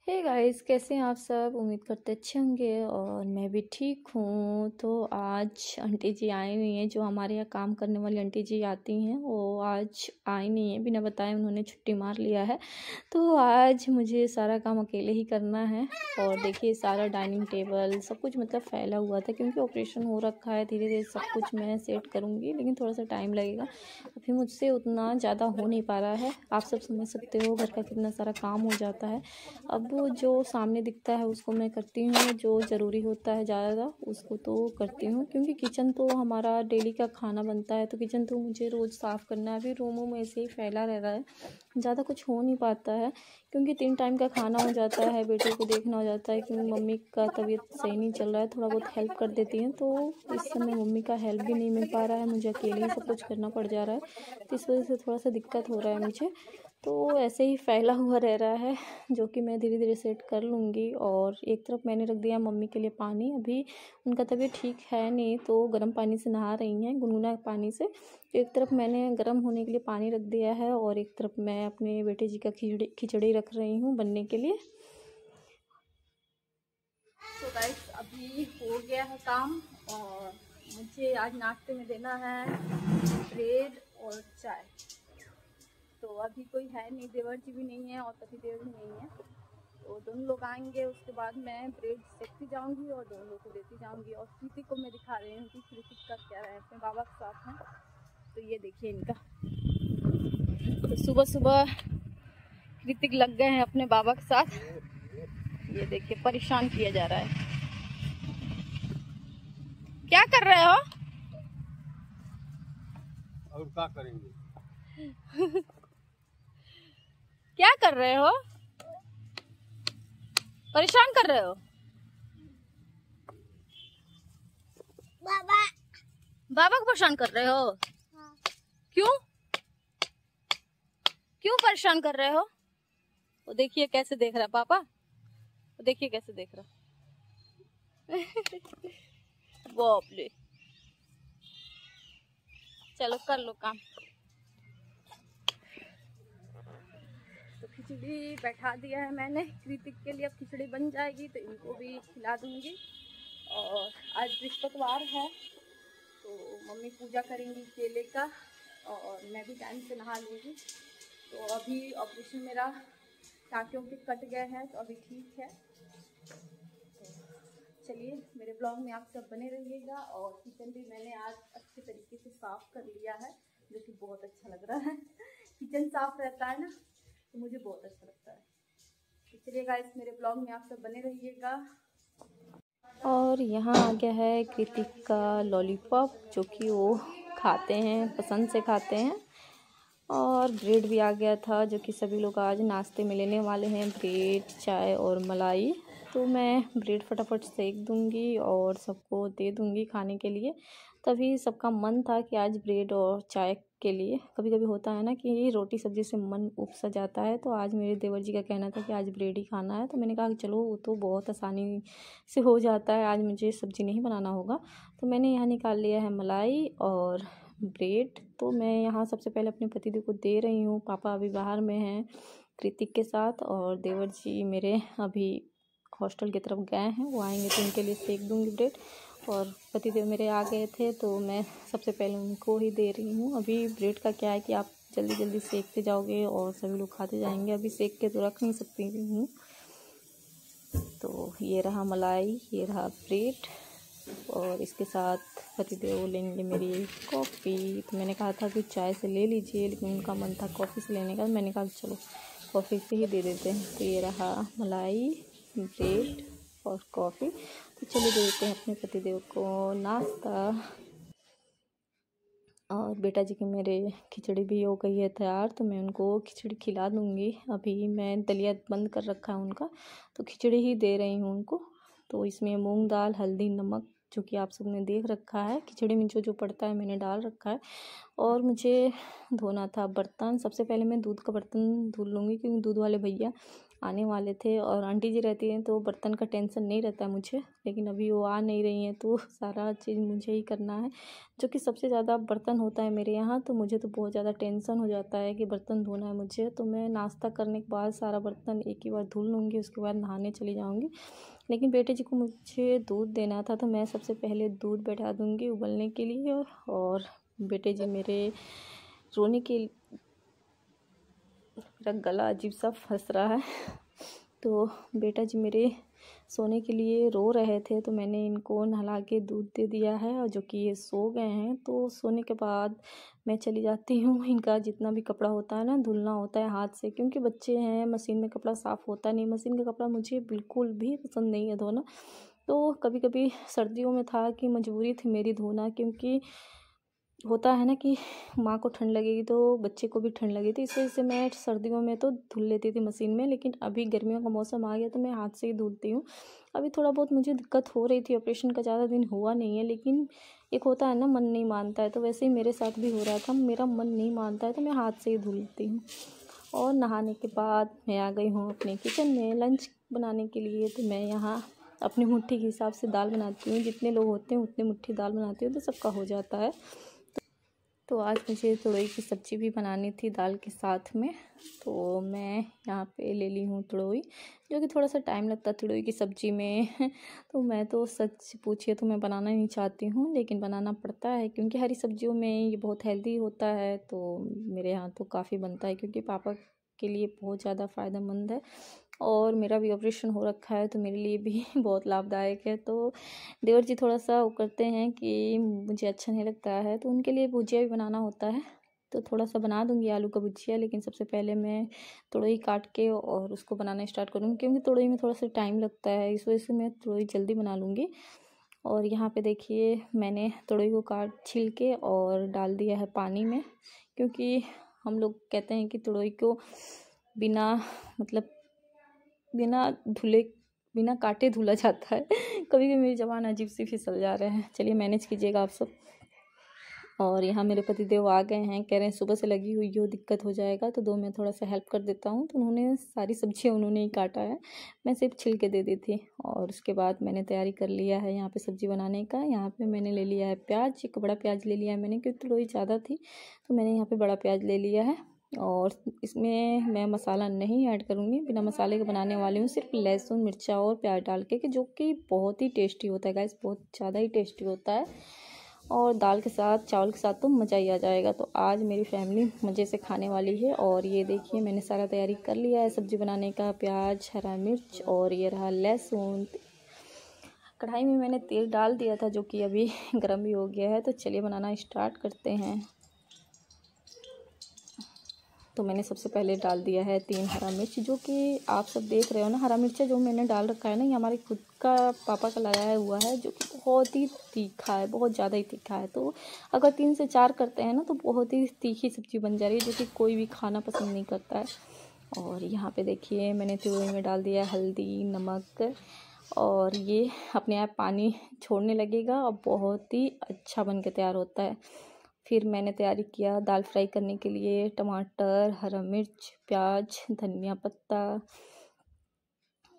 Hey guys, कैसे हैं आप सब। उम्मीद करते अच्छे होंगे और मैं भी ठीक हूँ। तो आज आंटी जी आई हुई हैं, जो हमारे यहाँ काम करने वाली आंटी जी आती हैं, वो आज आई नहीं है। बिना बताए उन्होंने छुट्टी मार लिया है। तो आज मुझे सारा काम अकेले ही करना है। और देखिए, सारा डाइनिंग टेबल सब कुछ मतलब फैला हुआ था, क्योंकि ऑपरेशन हो रखा है। धीरे धीरे सब कुछ मैं सेट करूँगी, लेकिन थोड़ा सा टाइम लगेगा। अभी मुझसे उतना ज़्यादा हो नहीं पा रहा है। आप सब समझ सकते हो घर का कितना सारा काम हो जाता है। अब जो सामने दिखता है उसको मैं करती हूँ, जो ज़रूरी होता है ज़्यादा उसको तो करती हूँ, क्योंकि किचन तो हमारा डेली का खाना बनता है। तो किचन तो मुझे रोज़ साफ़ करना है। अभी रूमों में ऐसे ही फैला रह रहा है, ज़्यादा कुछ हो नहीं पाता है, क्योंकि 3 टाइम का खाना हो जाता है, बेटे को देखना हो जाता है, क्योंकि मम्मी का तबीयत सही नहीं चल रहा है। थोड़ा बहुत हेल्प कर देती हैं, तो इस समय मम्मी का हेल्प भी नहीं मिल पा रहा है, मुझे अकेले ही सब कुछ करना पड़ जा रहा है। तो इस वजह से थोड़ा सा दिक्कत हो रहा है मुझे। तो ऐसे ही फैला हुआ रह रहा है, जो कि मैं धीरे धीरे सेट कर लूँगी। और एक तरफ मैंने रख दिया मम्मी के लिए पानी। अभी उनका तबीयत ठीक है नहीं, तो गर्म पानी से नहा रही हैं, गुनगुना पानी से। तो एक तरफ मैंने गर्म होने के लिए पानी रख दिया है, और एक तरफ मैं अपने बेटे जी का खिचड़ी रख रही हूँ बनने के लिए। तो गाइस, अभी हो गया है काम, और मुझे आज नाश्ते में देना है ब्रेड और चाय। तो अभी कोई है नहीं, देवर जी भी नहीं है और पति देव भी नहीं है। तो दोनों लोग आएंगे, उसके बाद मैं ब्रेड सेकती जाऊंगी और दोनों लोग को देती जाऊंगी। और कृतिक को मैं दिखा रही हूँ कि कृतिक का क्या है, अपने बाबा के साथ हैं। तो ये देखिए इनका, तो सुबह सुबह कृतिक लग गए हैं अपने बाबा के साथ। ये देखिए, परेशान किया जा रहा है। क्या कर रहे हो? और क्या करेंगे? क्या कर रहे हो? परेशान कर रहे हो? बाबा बाबा को परेशान कर रहे हो? हाँ। क्यों क्यों परेशान कर रहे हो? वो देखिए कैसे देख रहा है पापा, वो देखिए कैसे देख रहा बाप रे। चलो कर लो काम। तो खिचड़ी बैठा दिया है मैंने कृतिक के लिए। अब खिचड़ी बन जाएगी तो इनको भी खिला दूंगी। और आज बृहस्पतिवार है, तो मम्मी पूजा करेंगी केले का, और मैं भी टाइम से नहा लूँगी। तो अभी ऑपरेशन मेरा टाँकियों के कट गए हैं, तो अभी ठीक है। तो चलिए, मेरे ब्लॉग में आप सब बने रहिएगा। और किचन भी मैंने आज अच्छे तरीके से साफ़ कर लिया है, जो कि बहुत अच्छा लग रहा है। किचन साफ़ रहता है ना, तो मुझे बहुत अच्छा लगता है। तो चलिए गाइस, मेरे ब्लॉग में आप सब बने रहिएगा। और यहाँ आ गया है कृतिक का लॉलीपॉप, जो कि वो खाते हैं, पसंद से खाते हैं। और ब्रेड भी आ गया था, जो कि सभी लोग आज नाश्ते में लेने वाले हैं, ब्रेड, चाय और मलाई। तो मैं ब्रेड फटाफट सेक दूंगी और सबको दे दूंगी खाने के लिए। तभी सबका मन था कि आज ब्रेड और चाय के लिए, कभी कभी होता है ना कि रोटी सब्जी से मन उब सा जाता है। तो आज मेरे देवर जी का कहना था कि आज ब्रेड ही खाना है। तो मैंने कहा कि चलो, वो तो बहुत आसानी से हो जाता है, आज मुझे सब्जी नहीं बनाना होगा। तो मैंने यहाँ निकाल लिया है मलाई और ब्रेड। तो मैं यहाँ सबसे पहले अपने पतिदेव को दे रही हूँ। पापा अभी बाहर में हैं कृतिक के साथ, और देवर जी मेरे अभी हॉस्टल की तरफ गए हैं, वो आएंगे तो उनके लिए सेक दूँगी ब्रेड। और पतिदेव मेरे आ गए थे, तो मैं सबसे पहले उनको ही दे रही हूँ। अभी ब्रेड का क्या है कि आप जल्दी जल्दी सेकते जाओगे और सभी लोग खाते जाएंगे, अभी सेक के तो रख नहीं सकती हूँ। तो ये रहा मलाई, ये रहा ब्रेड, और इसके साथ पतिदेव लेंगे मेरी कॉफ़ी। तो मैंने कहा था कि चाय से ले लीजिए, लेकिन उनका मन था कॉफ़ी से लेने का। मैंने कहा चलो कॉफ़ी से ही दे देते हैं। तो ये रहा मलाई, ब्रेड और कॉफ़ी। तो चलिए दे देते हैं अपने पतिदेव को नाश्ता। और बेटा जी की मेरे खिचड़ी भी हो गई है तैयार, तो मैं उनको खिचड़ी खिला दूँगी। अभी मैं दलिया बंद कर रखा है उनका, तो खिचड़ी ही दे रही हूँ उनको। तो इसमें मूंग दाल, हल्दी, नमक, जो कि आप सबने देख रखा है, खिचड़ी में जो जो पड़ता है मैंने डाल रखा है। और मुझे धोना था बर्तन। सबसे पहले मैं दूध का बर्तन धुल लूँगी, क्योंकि दूध वाले भैया आने वाले थे और आंटी जी रहती हैं तो बर्तन का टेंशन नहीं रहता है मुझे, लेकिन अभी वो आ नहीं रही हैं तो सारा चीज़ मुझे ही करना है, जो कि सबसे ज़्यादा बर्तन होता है मेरे यहाँ। तो मुझे तो बहुत ज़्यादा टेंशन हो जाता है कि बर्तन धोना है मुझे। तो मैं नाश्ता करने के बाद सारा बर्तन एक ही बार धुल लूँगी, उसके बाद नहाने चली जाऊँगी। लेकिन बेटे जी को मुझे दूध देना था तो मैं सबसे पहले दूध बैठा दूँगी उबलने के लिए। और बेटे जी मेरे रोने के, मेरा गला अजीब सा फंस रहा है, तो बेटा जी मेरे सोने के लिए रो रहे थे तो मैंने इनको नहला के दूध दे दिया है, और जो कि ये सो गए हैं। तो सोने के बाद मैं चली जाती हूँ, इनका जितना भी कपड़ा होता है ना धुलना होता है हाथ से, क्योंकि बच्चे हैं, मशीन में कपड़ा साफ़ होता नहीं। मशीन का कपड़ा मुझे बिल्कुल भी पसंद नहीं है धोना। तो कभी कभी सर्दियों में था कि मजबूरी थी मेरी धोना, क्योंकि होता है ना कि माँ को ठंड लगेगी तो बच्चे को भी ठंड लगेगी, इस वजह से मैं सर्दियों में तो धुल लेती थी मशीन में। लेकिन अभी गर्मियों का मौसम आ गया तो मैं हाथ से ही धुलती हूँ। अभी थोड़ा बहुत मुझे दिक्कत हो रही थी, ऑपरेशन का ज़्यादा दिन हुआ नहीं है, लेकिन एक होता है ना मन नहीं मानता है, तो वैसे ही मेरे साथ भी हो रहा था, मेरा मन नहीं मानता है तो मैं हाथ से ही धुलती हूँ। और नहाने के बाद मैं आ गई हूँ अपने किचन में लंच बनाने के लिए। तो मैं यहाँ अपनी मुट्ठी के हिसाब से दाल बनाती हूँ, जितने लोग होते हैं उतनी मुट्ठी दाल बनाती हूँ तो सबका हो जाता है। तो आज मुझे तुरई की सब्ज़ी भी बनानी थी दाल के साथ में, तो मैं यहाँ पे ले ली हूँ तुरई, जो कि थोड़ा सा टाइम लगता है तुरई की सब्ज़ी में। तो मैं तो सच पूछिए तो मैं बनाना नहीं चाहती हूँ, लेकिन बनाना पड़ता है क्योंकि हरी सब्जियों में ये बहुत हेल्दी होता है। तो मेरे यहाँ तो काफ़ी बनता है क्योंकि पापा के लिए बहुत ज़्यादा फ़ायदेमंद है, और मेरा भी ऑपरेशन हो रखा है तो मेरे लिए भी बहुत लाभदायक है। तो देवर जी थोड़ा सा वो करते हैं कि मुझे अच्छा नहीं लगता है, तो उनके लिए भुजिया भी बनाना होता है, तो थोड़ा सा बना दूंगी आलू का भुजिया। लेकिन सबसे पहले मैं तुरई काट के और उसको बनाना स्टार्ट करूँगी, क्योंकि तुरई में थोड़ा सा टाइम लगता है, इस वजह से मैं तुरई जल्दी बना लूँगी। और यहाँ पे देखिए मैंने तुरई को छील के और डाल दिया है पानी में, क्योंकि हम लोग कहते हैं कि तुरई को बिना मतलब बिना धुले बिना काटे धुला जाता है। कभी कभी मेरी ज़बान अजीब सी फिसल जा रहे हैं, चलिए मैनेज कीजिएगा आप सब। और यहाँ मेरे पतिदेव आ गए हैं, कह रहे हैं सुबह से लगी हुई हो दिक्कत हो जाएगा, तो दो मैं थोड़ा सा हेल्प कर देता हूँ। तो उन्होंने सारी सब्जियाँ उन्होंने ही काटा है, मैं सिर्फ छिलके दे दी थी। और उसके बाद मैंने तैयारी कर लिया है यहाँ पे सब्ज़ी बनाने का। यहाँ पे मैंने ले लिया है प्याज, एक बड़ा प्याज ले लिया है मैंने, क्योंकि लोई ज़्यादा थी तो मैंने यहाँ पर बड़ा प्याज ले लिया है। और इसमें मैं मसाला नहीं ऐड करूँगी, बिना मसाले के बनाने वाली हूँ, सिर्फ लहसुन मिर्चा और प्याज डाल के, कि जो कि बहुत ही टेस्टी होता है गाइस, बहुत ज़्यादा ही टेस्टी होता है। और दाल के साथ चावल के साथ तो मज़ा ही आ जाएगा। तो आज मेरी फैमिली मज़े से खाने वाली है। और ये देखिए मैंने सारा तैयारी कर लिया है सब्ज़ी बनाने का, प्याज, हरा मिर्च और ये रहा लहसुन। कढ़ाई में मैंने तेल डाल दिया था जो कि अभी गर्म भी हो गया है। तो चलिए बनाना स्टार्ट करते हैं। तो मैंने सबसे पहले डाल दिया है 3 हरा मिर्च, जो कि आप सब देख रहे हो ना। हरा मिर्च जो मैंने डाल रखा है ना, ये हमारे खुद का पापा का लगाया हुआ है, जो कि बहुत ही तीखा है, बहुत ज़्यादा ही तीखा है। तो अगर 3 से 4 करते हैं ना तो बहुत ही तीखी सब्ज़ी बन जा रही है, जो कि कोई भी खाना पसंद नहीं करता है। और यहाँ पे देखिए मैंने तुरई में डाल दिया हल्दी, नमक, और ये अपने आप पानी छोड़ने लगेगा और बहुत ही अच्छा बन के तैयार होता है। फिर मैंने तैयारी किया दाल फ्राई करने के लिए, टमाटर, हरा मिर्च, प्याज, धनिया पत्ता।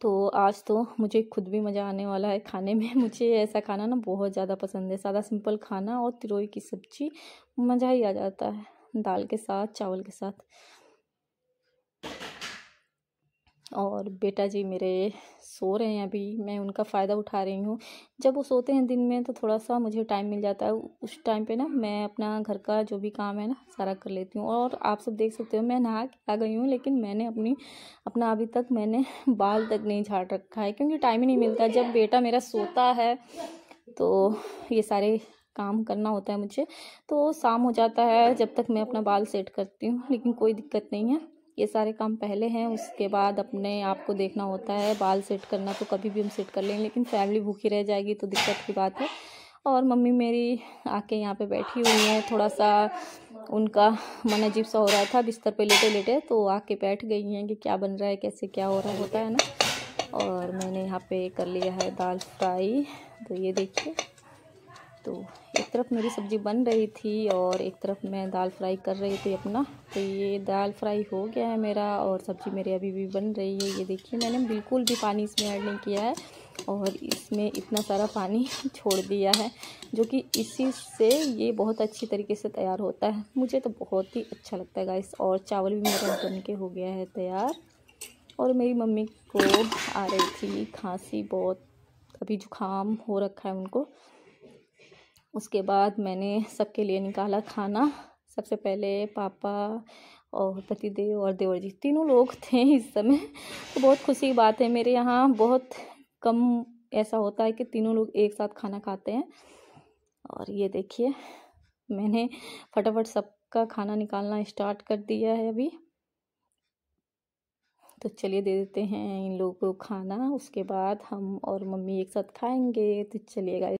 तो आज तो मुझे खुद भी मज़ा आने वाला है खाने में। मुझे ऐसा खाना ना बहुत ज़्यादा पसंद है, सादा सिंपल खाना और तुरई की सब्ज़ी, मज़ा ही आ जाता है दाल के साथ, चावल के साथ। और बेटा जी मेरे सो रहे हैं अभी, मैं उनका फ़ायदा उठा रही हूँ। जब वो सोते हैं दिन में तो थोड़ा सा मुझे टाइम मिल जाता है, उस टाइम पे ना मैं अपना घर का जो भी काम है ना सारा कर लेती हूँ। और आप सब देख सकते हो मैं नहा के आ गई हूँ, लेकिन मैंने अपना अभी तक मैंने बाल तक नहीं झाड़ रखा है, क्योंकि टाइम ही नहीं मिलता। जब बेटा मेरा सोता है तो ये सारे काम करना होता है मुझे, तो शाम हो जाता है जब तक मैं अपना बाल सेट करती हूँ। लेकिन कोई दिक्कत नहीं है, ये सारे काम पहले हैं, उसके बाद अपने आप को देखना होता है। बाल सेट करना तो कभी भी हम सेट कर लेंगे, लेकिन फैमिली भूखी रह जाएगी तो दिक्कत की बात है। और मम्मी मेरी आके यहाँ पे बैठी हुई है, थोड़ा सा उनका मन अजीब सा हो रहा था बिस्तर पे लेटे लेटे, तो आके बैठ गई हैं कि क्या बन रहा है, कैसे क्या हो रहा होता है ना। और मैंने यहाँ पे कर लिया है दाल फ्राई, तो ये देखिए तो एक तरफ मेरी सब्ज़ी बन रही थी और एक तरफ मैं दाल फ्राई कर रही थी अपना। तो ये दाल फ्राई हो गया है मेरा और सब्ज़ी मेरी अभी भी बन रही है। ये देखिए मैंने बिल्कुल भी पानी इसमें ऐड नहीं किया है और इसमें इतना सारा पानी छोड़ दिया है, जो कि इसी से ये बहुत अच्छी तरीके से तैयार होता है। मुझे तो बहुत ही अच्छा लगता है गाइस। और चावल भी मेरा बन के हो गया है तैयार। और मेरी मम्मी को आ रही थी खांसी बहुत, अभी जुकाम हो रखा है उनको। उसके बाद मैंने सबके लिए निकाला खाना। सबसे पहले पापा और पतिदेव और देवर जी, तीनों लोग थे इस समय। तो बहुत खुशी की बात है, मेरे यहाँ बहुत कम ऐसा होता है कि तीनों लोग एक साथ खाना खाते हैं। और ये देखिए मैंने फटाफट सबका खाना निकालना स्टार्ट कर दिया है अभी। तो चलिए दे देते हैं इन लोगों को खाना, उसके बाद हम और मम्मी एक साथ खाएंगे। तो चलिए गाइस।